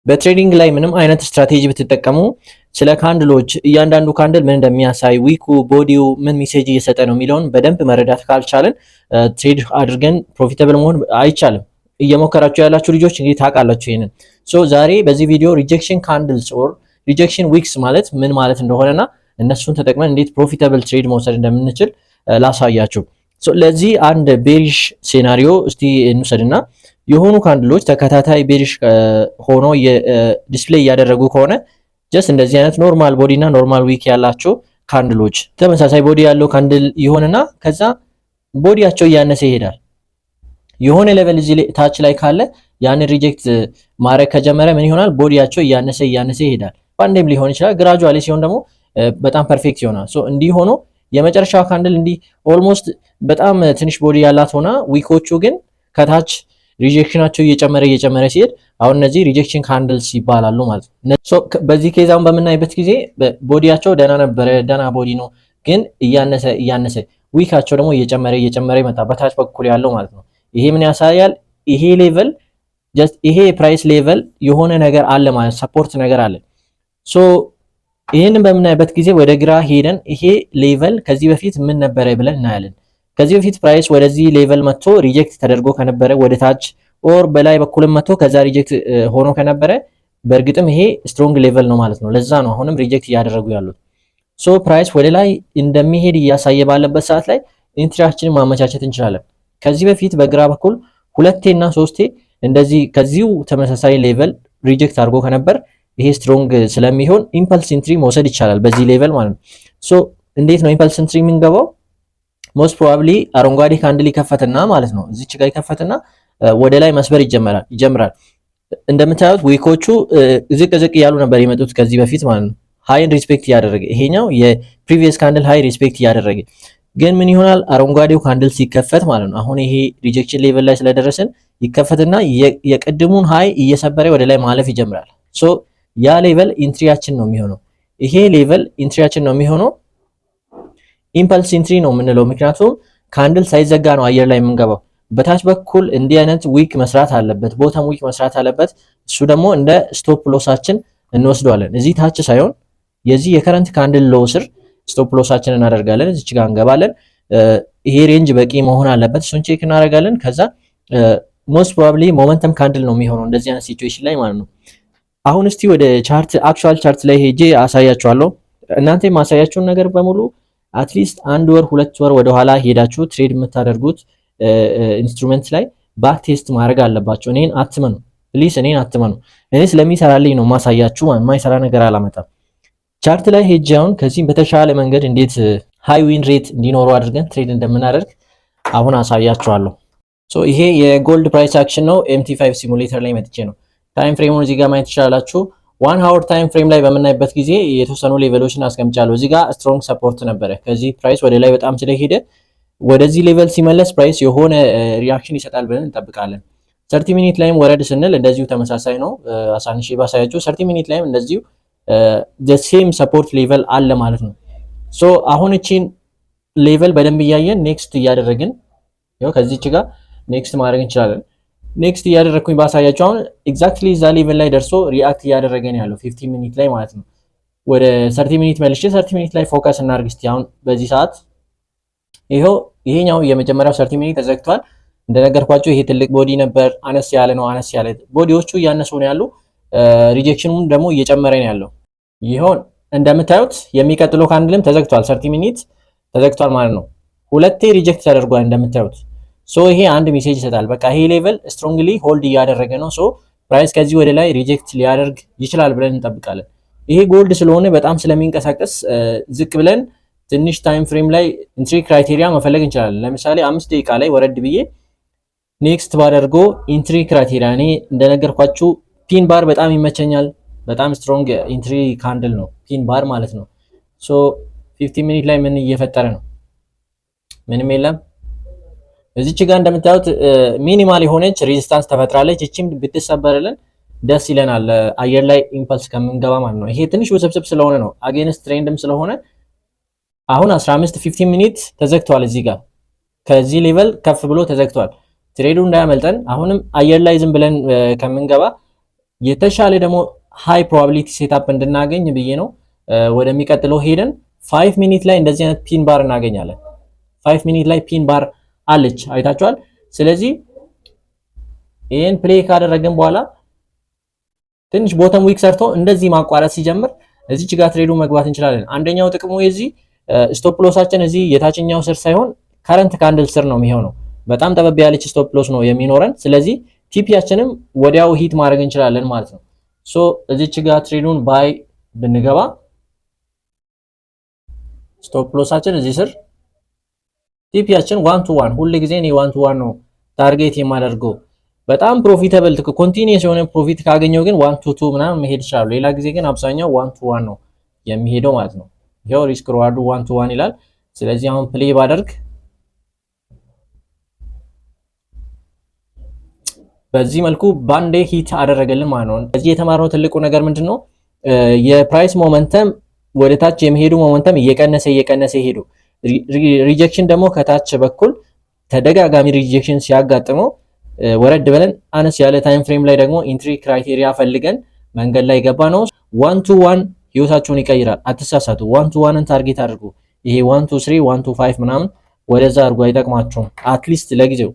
በትሬዲንግ ላይ ምንም አይነት ስትራቴጂ ብትጠቀሙ ስለ ካንድሎች እያንዳንዱ ካንድል ምን እንደሚያሳይ ዊኩ ቦዲው ምን ሜሴጅ እየሰጠ ነው የሚለውን በደንብ መረዳት ካልቻለን ትሬድ አድርገን ፕሮፊታብል መሆን አይቻልም። እየሞከራችሁ ያላችሁ ልጆች እንግዲህ ታውቃላችሁ ይሄንን። ሶ ዛሬ በዚህ ቪዲዮ ሪጀክሽን ካንድልስ ኦር ሪጀክሽን ዊክስ ማለት ምን ማለት እንደሆነና እነሱን ተጠቅመን እንዴት ፕሮፊታብል ትሬድ መውሰድ እንደምንችል ላሳያችሁ። ሶ ለዚህ አንድ ቤሪሽ ሴናሪዮ እስቲ እንውሰድና የሆኑ ካንድሎች ተከታታይ ቤሪሽ ሆኖ ዲስፕሌይ ያደረጉ ከሆነ ጀስት እንደዚህ አይነት ኖርማል ቦዲ እና ኖርማል ዊክ ያላቸው ካንድሎች ተመሳሳይ ቦዲ ያለው ካንድል ይሆንና ከዛ ቦዲያቸው እያነሰ ይሄዳል። የሆነ ሌቨል እዚህ ታች ላይ ካለ ያን ሪጀክት ማድረግ ከጀመረ ምን ይሆናል? ቦዲያቸው እያነሰ ይሄዳል። ባንዴም ሊሆን ይችላል። ግራጁዋሊ ሲሆን ደግሞ በጣም ፐርፌክት ይሆናል። ሶ እንዲህ ሆኖ የመጨረሻው ካንድል እንዲህ ኦልሞስት በጣም ትንሽ ቦዲ ያላት ሆና ዊኮቹ ግን ከታች ሪጀክሽናቸው እየጨመረ ሲሄድ አሁን እነዚህ ሪጀክሽን ካንድልስ ይባላሉ ማለት ነው። ሶ በዚህ ኬዛውን በምናይበት ጊዜ ቦዲያቸው ደና ነበረ፣ ደና ቦዲ ነው፣ ግን እያነሰ ዊካቸው ደግሞ እየጨመረ ይመጣ በታች በኩል ያለው ማለት ነው። ይሄ ምን ያሳያል? ይሄ ሌቨል ጀስት ይሄ ፕራይስ ሌቨል የሆነ ነገር አለ ማለት ሰፖርት ነገር አለ። ሶ ይሄንን በምናይበት ጊዜ ወደ ግራ ሄደን ይሄ ሌቨል ከዚህ በፊት ምን ነበረ ብለን እናያለን። ከዚህ በፊት ፕራይስ ወደዚህ ሌቨል መጥቶ ሪጀክት ተደርጎ ከነበረ ወደ ታች ኦር በላይ በኩልም መጥቶ ከዛ ሪጀክት ሆኖ ከነበረ በእርግጥም ይሄ ስትሮንግ ሌቨል ነው ማለት ነው። ለዛ ነው አሁንም ሪጀክት እያደረጉ ያሉት። ሶ ፕራይስ ወደ ላይ እንደሚሄድ እያሳየ ባለበት ሰዓት ላይ ኢንትሪያችንን ማመቻቸት እንችላለን። ከዚህ በፊት በግራ በኩል ሁለቴና ሶስቴ እንደዚህ ከዚሁ ተመሳሳይ ሌቨል ሪጀክት አድርጎ ከነበር ይሄ ስትሮንግ ስለሚሆን ኢምፐልስ ኢንትሪ መውሰድ ይቻላል በዚህ ሌቨል ማለት ነው። ሶ እንዴት ነው ኢምፐልስ ኢንትሪ የምንገባው? ሞስት ፕሮባብሊ አረንጓዴ ካንድል ይከፈትና ማለት ነው እዚች ጋር ይከፈትና ወደ ላይ መስበር ይጀምራል። እንደምታዩት ዊኮቹ ዝቅ እያሉ ነበር የመጡት ከዚህ በፊት ማለት ነው። ሃይን ሪስፔክት እያደረገ ይሄኛው የፕሪቪየስ ካንድል ሃይ ሪስፔክት እያደረገ ግን ምን ይሆናል? አረንጓዴው ካንድል ሲከፈት ማለት ነው አሁን ይሄ ሪጀክሽን ሌቨል ላይ ስለደረሰን ይከፈትና የቅድሙን ሃይ እየሰበረ ወደ ላይ ማለፍ ይጀምራል። ሶ ያ ሌቨል ኢንትሪያችን ነው የሚሆነው። ይሄ ሌቨል ኢንትሪያችን ነው የሚሆነው። ኢምፐልስ ኢንትሪ ነው የምንለው ምክንያቱም ካንድል ሳይዘጋ ነው አየር ላይ የምንገባው። በታች በኩል እንዲህ አይነት ዊክ መስራት አለበት፣ ቦተም ዊክ መስራት አለበት። እሱ ደግሞ እንደ ስቶፕ ሎሳችን እንወስደዋለን። እዚህ ታች ሳይሆን የዚህ የከረንት ካንድል ሎው ስር ስቶፕ ሎሳችንን እናደርጋለን። እዚች ጋር እንገባለን። ይሄ ሬንጅ በቂ መሆን አለበት። እሱን ቼክ እናደርጋለን። ከዛ ሞስት ፕሮባብሊ ሞመንተም ካንድል ነው የሚሆነው እንደዚህ አይነት ሲቹዌሽን ላይ ማለት ነው። አሁን እስቲ ወደ ቻርት አክቹዋል ቻርት ላይ ሄጄ አሳያችኋለሁ። እናንተ የማሳያችሁን ነገር በሙሉ አትሊስት 1 ወር 2 ወር ወደ ኋላ ሄዳችሁ ትሬድ የምታደርጉት ኢንስትሩመንት ላይ ባክ ቴስት ማድረግ አለባችሁ። እኔን አትመኑ ፕሊስ፣ እኔን አትመኑ። እኔ ስለሚሰራልኝ ነው ማሳያችሁ፣ የማይሰራ ነገር አላመጣም። ቻርት ላይ ሄጄ አሁን ከዚህም በተሻለ መንገድ እንዴት ሃይ ዊን ሬት እንዲኖረው አድርገን ትሬድ እንደምናደርግ አሁን አሳያችኋለሁ። ሶ ይሄ የጎልድ ፕራይስ አክሽን ነው። MT5 ሲሙሌተር ላይ መጥቼ ነው። ታይም ፍሬሙን እዚህ ጋር ማየት ትችላላችሁ። 1 ሃወር ታይም ፍሬም ላይ በምናይበት ጊዜ የተወሰኑ ሌቨሎችን አስቀምጫለሁ። እዚህ ጋር ስትሮንግ ሰፖርት ነበረ። ከዚህ ፕራይስ ወደ ላይ በጣም ስለሄደ ወደዚህ ሌቨል ሲመለስ ፕራይስ የሆነ ሪአክሽን ይሰጣል ብለን እንጠብቃለን። 30 ሚኒት ላይም ወረድ ስንል እንደዚሁ ተመሳሳይ ነው። አሳንሼ ባሳያችሁ 30 ሚኒት ላይም እንደዚሁ the same support level አለ ማለት ነው። ሶ አሁን እቺን ሌቨል በደንብ እያየን ኔክስት እያደረግን ያው ከዚህች ጋር ኔክስት ማድረግ እንችላለን። ኔክስት እያደረግኩኝ ባሳያችሁ አሁን ኤግዛክትሊ እዛ ሌቨል ላይ ደርሶ ሪአክት እያደረገ ነው ያለው 15 ሚኒት ላይ ማለት ነው። ወደ 30 ሚኒት መልሼ 30 ሚኒት ላይ ፎከስ እናድርግ እስቲ። አሁን በዚህ ሰዓት ይሄኛው የመጀመሪያው 30 ሚኒት ተዘግቷል። እንደነገርኳችሁ ይሄ ትልቅ ቦዲ ነበር፣ አነስ ያለ ነው። አነስ ያለ ቦዲዎቹ እያነሱ ነው ያሉ፣ ሪጀክሽኑም ደግሞ እየጨመረ ነው ያለው። ይሁን እንደምታዩት የሚቀጥለው ካንድልም ተዘግቷል፣ 30 ሚኒት ተዘግቷል ማለት ነው። ሁለቴ ሪጀክት ተደርጓል እንደምታዩት። ሶ ይሄ አንድ ሜሴጅ ይሰጣል። በቃ ይሄ ሌቨል ስትሮንግሊ ሆልድ እያደረገ ነው። ሶ ፕራይስ ከዚህ ወደ ላይ ሪጀክት ሊያደርግ ይችላል ብለን እንጠብቃለን። ይሄ ጎልድ ስለሆነ በጣም ስለሚንቀሳቀስ ዝቅ ብለን ትንሽ ታይም ፍሬም ላይ ኢንትሪ ክራይቴሪያ መፈለግ እንችላለን። ለምሳሌ 5 ደቂቃ ላይ ወረድ ብዬ ኔክስት ባደርጎ ኢንትሪ ክራይቴሪያ እኔ እንደነገርኳችሁ ፒን ባር በጣም ይመቸኛል። በጣም ስትሮንግ ኢንትሪ ካንድል ነው ፒን ባር ማለት ነው። ሶ 15 ሚኒት ላይ ምን እየፈጠረ ነው? ምንም የለም። እዚች ጋር እንደምታዩት ሚኒማል የሆነች ሬዚስታንስ ተፈጥራለች። እቺም ብትሰበርልን ደስ ይለናል፣ አየር ላይ ኢምፐልስ ከምንገባ ማለት ነው። ይሄ ትንሽ ውስብስብ ስለሆነ ነው፣ አጌንስት ትሬንድም ስለሆነ አሁን 15 ሚኒት ተዘግቷል። እዚህ ጋር ከዚህ ሌቨል ከፍ ብሎ ተዘግቷል። ትሬዱ እንዳያመልጠን አሁንም አየር ላይ ዝም ብለን ከምንገባ የተሻለ ደግሞ ሃይ ፕሮባቢሊቲ ሴትአፕ እንድናገኝ ብዬ ነው ወደሚቀጥለው ሄደን 5 ሚኒት ላይ እንደዚህ አይነት ፒን ባር እናገኛለን። 5 ሚኒት ላይ ፒን ባር አለች አይታችኋል። ስለዚህ ይሄን ፕሌይ ካደረግን በኋላ ትንሽ ቦተም ዊክ ሰርቶ እንደዚህ ማቋረጥ ሲጀምር እዚች ጋር ትሬዱ መግባት እንችላለን። አንደኛው ጥቅሙ የዚህ ስቶፕ ሎሳችን እዚህ የታችኛው ስር ሳይሆን ከረንት ካንድል ስር ነው የሚሆነው። በጣም ጠበብ ያለች ስቶፕ ሎስ ነው የሚኖረን። ስለዚህ ቲፒያችንም ወዲያው ሂት ማድረግ እንችላለን ማለት ነው። ሶ እዚች ጋር ትሬዱን ባይ ብንገባ ስቶፕ ሎሳችን እዚህ ስር፣ ቲፒያችን 1 to 1 ሁሉ ጊዜ እኔ 1 to 1 ነው ታርጌት የማደርገው። በጣም ፕሮፊታብል ኮንቲኒየስ የሆነ ፕሮፊት ካገኘው ግን 1 to 2 ምናምን መሄድ ይችላል። ሌላ ጊዜ ግን አብዛኛው 1 to 1 ነው የሚሄደው ማለት ነው። ይሄው ሪስክ ሪዋርዱ 1 to 1 ይላል። ስለዚህ አሁን ፕሌይ ባደርግ በዚህ መልኩ ባንዴ ሂት አደረገልን ማለት ነው። እዚህ የተማርነው ትልቁ ነገር ምንድነው? የፕራይስ ሞመንተም ወደ ታች የሚሄዱ ሞመንተም እየቀነሰ ይሄዱ፣ ሪጀክሽን ደግሞ ከታች በኩል ተደጋጋሚ ሪጀክሽን ሲያጋጥመው ወረድ ብለን አነስ ያለ ታይም ፍሬም ላይ ደግሞ ኢንትሪ ክራይቴሪያ ፈልገን መንገድ ላይ ገባ ነው። 1 to 1 ህይወታችሁን ይቀይራል። አትሳሳቱ። 1 to 1ን ታርጌት አድርጉ። ይሄ 1 to 3 1 to 5 ምናምን ወደዛ አድርጉ፣ አይጠቅማችሁም። አትሊስት ለጊዜው